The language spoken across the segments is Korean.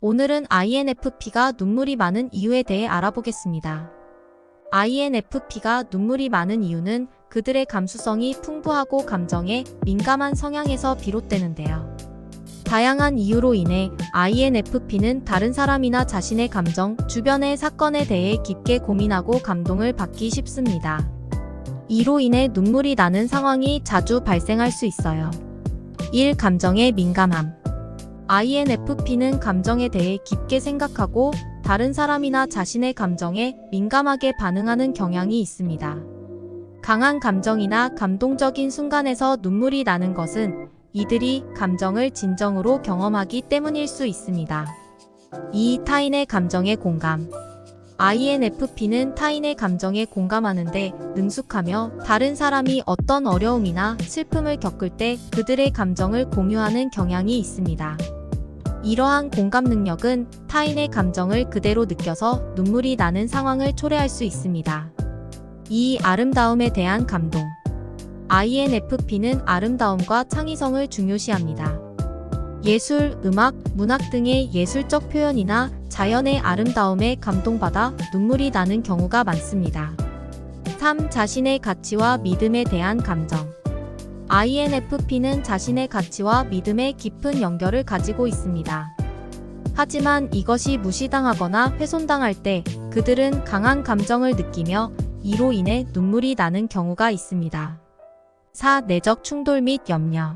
오늘은 INFP가 눈물이 많은 이유에 대해 알아보겠습니다. INFP가 눈물이 많은 이유는 그들의 감수성이 풍부하고 감정에 민감한 성향에서 비롯되는데요. 다양한 이유로 인해 INFP는 다른 사람이나 자신의 감정, 주변의 사건에 대해 깊게 고민하고 감동을 받기 쉽습니다. 이로 인해 눈물이 나는 상황이 자주 발생할 수 있어요. 1. 감정에 민감함. INFP는 감정에 대해 깊게 생각하고 다른 사람이나 자신의 감정에 민감하게 반응하는 경향이 있습니다. 강한 감정이나 감동적인 순간에서 눈물이 나는 것은 이들이 감정을 진정으로 경험하기 때문일 수 있습니다. 2. 타인의 감정에 공감. INFP는 타인의 감정에 공감하는데 능숙하며 다른 사람이 어떤 어려움이나 슬픔을 겪을 때 그들의 감정을 공유하는 경향이 있습니다. 이러한 공감 능력은 타인의 감정을 그대로 느껴서 눈물이 나는 상황을 초래할 수 있습니다. 2. 아름다움에 대한 감동. INFP는 아름다움과 창의성을 중요시합니다. 예술, 음악, 문학 등의 예술적 표현이나 자연의 아름다움에 감동받아 눈물이 나는 경우가 많습니다. 3. 자신의 가치와 믿음에 대한 감정. INFP는 자신의 가치와 믿음에 깊은 연결을 가지고 있습니다. 하지만 이것이 무시당하거나 훼손당할 때 그들은 강한 감정을 느끼며 이로 인해 눈물이 나는 경우가 있습니다. 4. 내적 충돌 및 염려.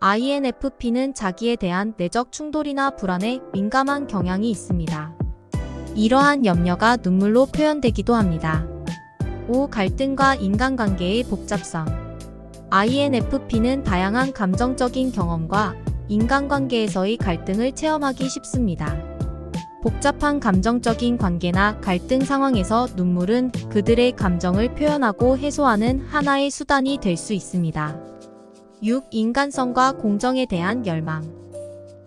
INFP는 자기에 대한 내적 충돌이나 불안에 민감한 경향이 있습니다. 이러한 염려가 눈물로 표현되기도 합니다. 5. 갈등과 인간관계의 복잡성. INFP는 다양한 감정적인 경험과 인간관계에서의 갈등을 체험하기 쉽습니다. 복잡한 감정적인 관계나 갈등 상황에서 눈물은 그들의 감정을 표현하고 해소하는 하나의 수단이 될 수 있습니다. 6. 인간성과 공정에 대한 열망.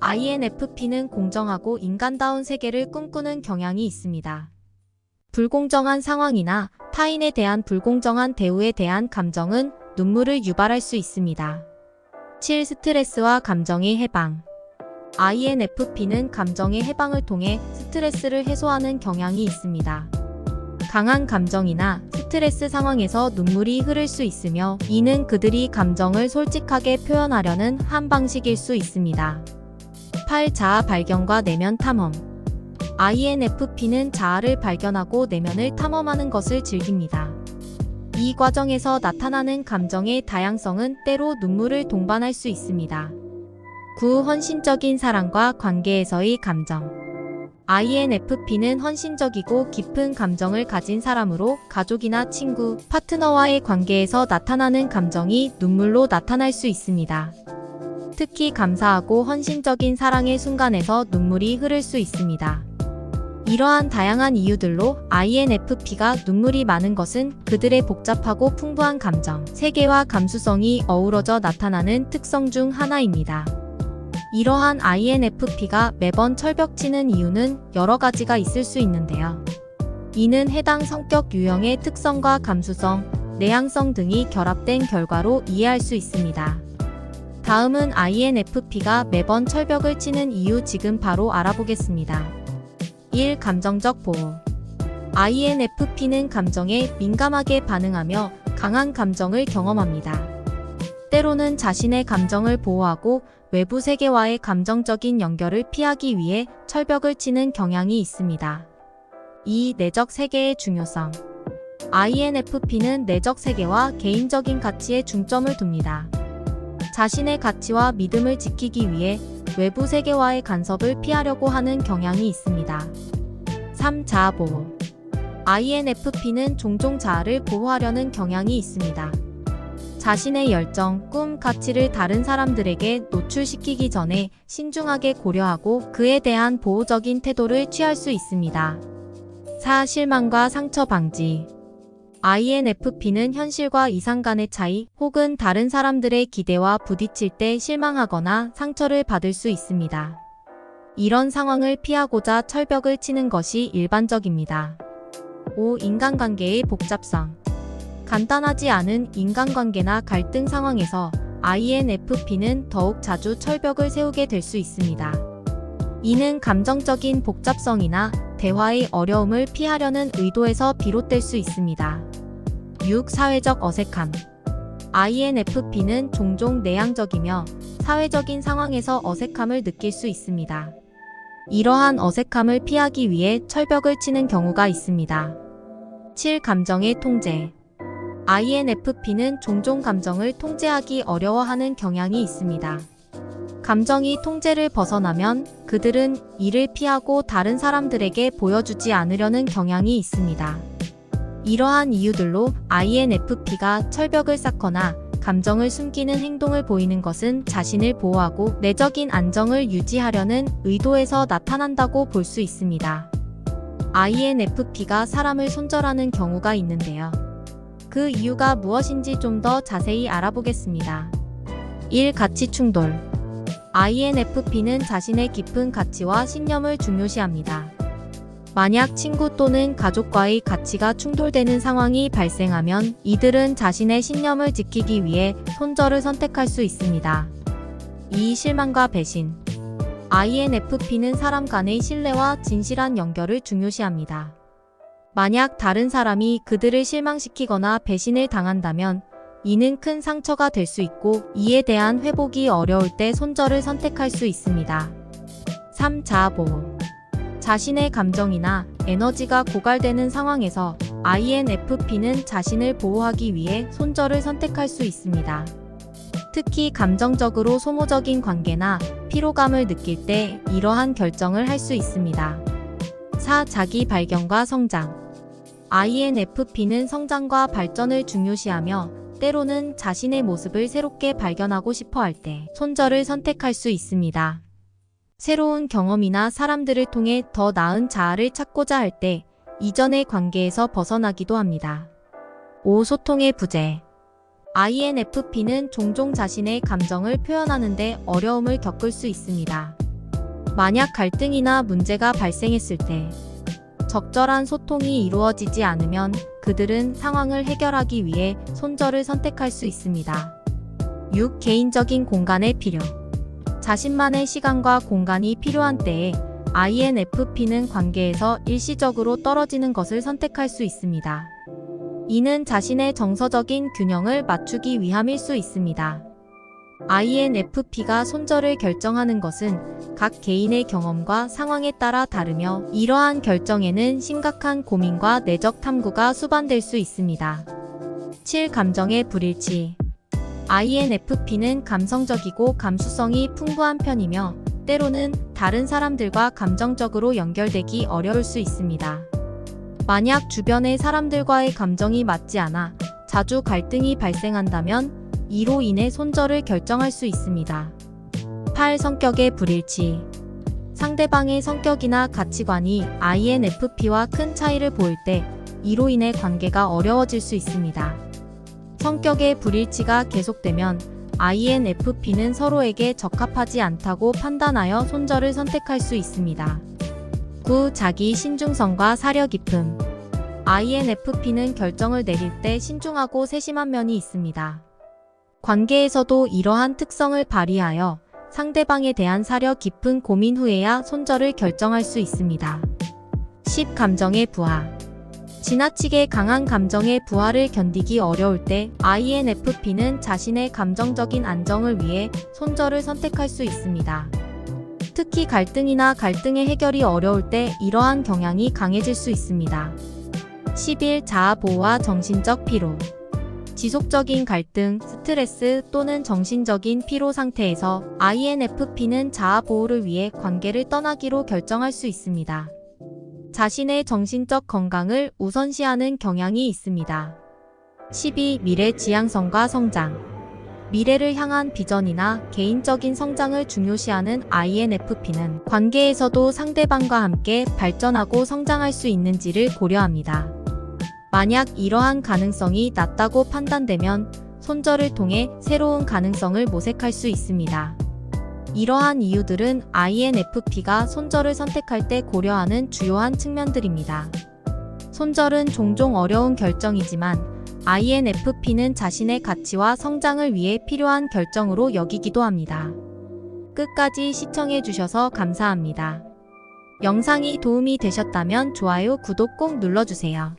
INFP는 공정하고 인간다운 세계를 꿈꾸는 경향이 있습니다. 불공정한 상황이나 타인에 대한 불공정한 대우에 대한 감정은 눈물을 유발할 수 있습니다. 7. 스트레스와 감정의 해방. INFP는 감정의 해방을 통해 스트레스를 해소하는 경향이 있습니다. 강한 감정이나 스트레스 상황에서 눈물이 흐를 수 있으며 이는 그들이 감정을 솔직하게 표현하려는 한 방식일 수 있습니다. 8. 자아 발견과 내면 탐험. INFP는 자아를 발견하고 내면을 탐험하는 것을 즐깁니다. 이 과정에서 나타나는 감정의 다양성은 때로 눈물을 동반할 수 있습니다. 9. 헌신적인 사랑과 관계에서의 감정. INFP는 헌신적이고 깊은 감정을 가진 사람으로 가족이나 친구, 파트너와의 관계에서 나타나는 감정이 눈물로 나타날 수 있습니다. 특히 감사하고 헌신적인 사랑의 순간에서 눈물이 흐를 수 있습니다. 이러한 다양한 이유들로 INFP가 눈물이 많은 것은 그들의 복잡하고 풍부한 감정, 세계와 감수성이 어우러져 나타나는 특성 중 하나입니다. 이러한 INFP가 매번 철벽치는 이유는 여러 가지가 있을 수 있는데요. 이는 해당 성격 유형의 특성과 감수성, 내향성 등이 결합된 결과로 이해할 수 있습니다. 다음은 INFP가 매번 철벽을 치는 이유 지금 바로 알아보겠습니다. 1. 감정적 보호. INFP는 감정에 민감하게 반응하며 강한 감정을 경험합니다. 때로는 자신의 감정을 보호하고 외부 세계와의 감정적인 연결을 피하기 위해 철벽을 치는 경향이 있습니다. 2. 내적 세계의 중요성. INFP는 내적 세계와 개인적인 가치에 중점을 둡니다. 자신의 가치와 믿음을 지키기 위해 외부 세계와의 간섭을 피하려고 하는 경향이 있습니다. 3. 자아 보호. INFP는 종종 자아를 보호하려는 경향이 있습니다. 자신의 열정, 꿈, 가치를 다른 사람들에게 노출시키기 전에 신중하게 고려하고 그에 대한 보호적인 태도를 취할 수 있습니다. 4. 실망과 상처 방지. INFP는 현실과 이상 간의 차이 혹은 다른 사람들의 기대와 부딪힐 때 실망하거나 상처를 받을 수 있습니다. 이런 상황을 피하고자 철벽을 치는 것이 일반적입니다. 5. 인간관계의 복잡성. 간단하지 않은 인간관계나 갈등 상황에서 INFP는 더욱 자주 철벽을 세우게 될 수 있습니다. 이는 감정적인 복잡성이나 대화의 어려움을 피하려는 의도에서 비롯될 수 있습니다. 6. 사회적 어색함. INFP는 종종 내향적이며 사회적인 상황에서 어색함을 느낄 수 있습니다. 이러한 어색함을 피하기 위해 철벽을 치는 경우가 있습니다. 7. 감정의 통제. INFP는 종종 감정을 통제하기 어려워하는 경향이 있습니다. 감정이 통제를 벗어나면 그들은 이를 피하고 다른 사람들에게 보여주지 않으려는 경향이 있습니다. 이러한 이유들로 INFP가 철벽을 쌓거나 감정을 숨기는 행동을 보이는 것은 자신을 보호하고 내적인 안정을 유지하려는 의도에서 나타난다고 볼 수 있습니다. INFP가 사람을 손절하는 경우가 있는데요. 그 이유가 무엇인지 좀 더 자세히 알아보겠습니다. 1. 가치 충돌. INFP는 자신의 깊은 가치와 신념을 중요시합니다. 만약 친구 또는 가족과의 가치가 충돌되는 상황이 발생하면 이들은 자신의 신념을 지키기 위해 손절을 선택할 수 있습니다. 2. 실망과 배신. INFP는 사람 간의 신뢰와 진실한 연결을 중요시합니다. 만약 다른 사람이 그들을 실망시키거나 배신을 당한다면 이는 큰 상처가 될 수 있고 이에 대한 회복이 어려울 때 손절을 선택할 수 있습니다. 3. 자아보호. 자신의 감정이나 에너지가 고갈되는 상황에서 INFP는 자신을 보호하기 위해 손절을 선택할 수 있습니다. 특히 감정적으로 소모적인 관계나 피로감을 느낄 때 이러한 결정을 할 수 있습니다. 4. 자기 발견과 성장. INFP는 성장과 발전을 중요시하며 때로는 자신의 모습을 새롭게 발견하고 싶어 할 때 손절을 선택할 수 있습니다. 새로운 경험이나 사람들을 통해 더 나은 자아를 찾고자 할 때 이전의 관계에서 벗어나기도 합니다. 5. 소통의 부재. INFP는 종종 자신의 감정을 표현하는데 어려움을 겪을 수 있습니다. 만약 갈등이나 문제가 발생했을 때 적절한 소통이 이루어지지 않으면 그들은 상황을 해결하기 위해 손절을 선택할 수 있습니다. 6. 개인적인 공간의 필요. 자신만의 시간과 공간이 필요한 때에 INFP는 관계에서 일시적으로 떨어지는 것을 선택할 수 있습니다. 이는 자신의 정서적인 균형을 맞추기 위함일 수 있습니다. INFP가 손절을 결정하는 것은 각 개인의 경험과 상황에 따라 다르며 이러한 결정에는 심각한 고민과 내적 탐구가 수반될 수 있습니다. 7. 감정의 불일치. INFP는 감성적이고 감수성이 풍부한 편이며 때로는 다른 사람들과 감정적으로 연결되기 어려울 수 있습니다. 만약 주변의 사람들과의 감정이 맞지 않아 자주 갈등이 발생한다면 이로 인해 손절을 결정할 수 있습니다. 8. 성격의 불일치. 상대방의 성격이나 가치관이 INFP와 큰 차이를 보일 때 이로 인해 관계가 어려워질 수 있습니다. 성격의 불일치가 계속되면 INFP는 서로에게 적합하지 않다고 판단하여 손절을 선택할 수 있습니다. 9. 자기 신중성과 사려 깊음. INFP는 결정을 내릴 때 신중하고 세심한 면이 있습니다. 관계에서도 이러한 특성을 발휘하여 상대방에 대한 사려 깊은 고민 후에야 손절을 결정할 수 있습니다. 10. 감정의 부하. 지나치게 강한 감정의 부하를 견디기 어려울 때 INFP는 자신의 감정적인 안정을 위해 손절을 선택할 수 있습니다. 특히 갈등이나 갈등의 해결이 어려울 때 이러한 경향이 강해질 수 있습니다. 11. 자아 보호와 정신적 피로. 지속적인 갈등, 스트레스 또는 정신적인 피로 상태에서 INFP는 자아 보호를 위해 관계를 떠나기로 결정할 수 있습니다. 자신의 정신적 건강을 우선시하는 경향이 있습니다. 12. 미래 지향성과 성장. 미래를 향한 비전이나 개인적인 성장을 중요시하는 INFP는 관계에서도 상대방과 함께 발전하고 성장할 수 있는지를 고려합니다. 만약 이러한 가능성이 낮다고 판단되면 손절을 통해 새로운 가능성을 모색할 수 있습니다. 이러한 이유들은 INFP가 손절을 선택할 때 고려하는 주요한 측면들입니다. 손절은 종종 어려운 결정이지만 INFP는 자신의 가치와 성장을 위해 필요한 결정으로 여기기도 합니다. 끝까지 시청해주셔서 감사합니다. 영상이 도움이 되셨다면 좋아요, 구독 꼭 눌러주세요.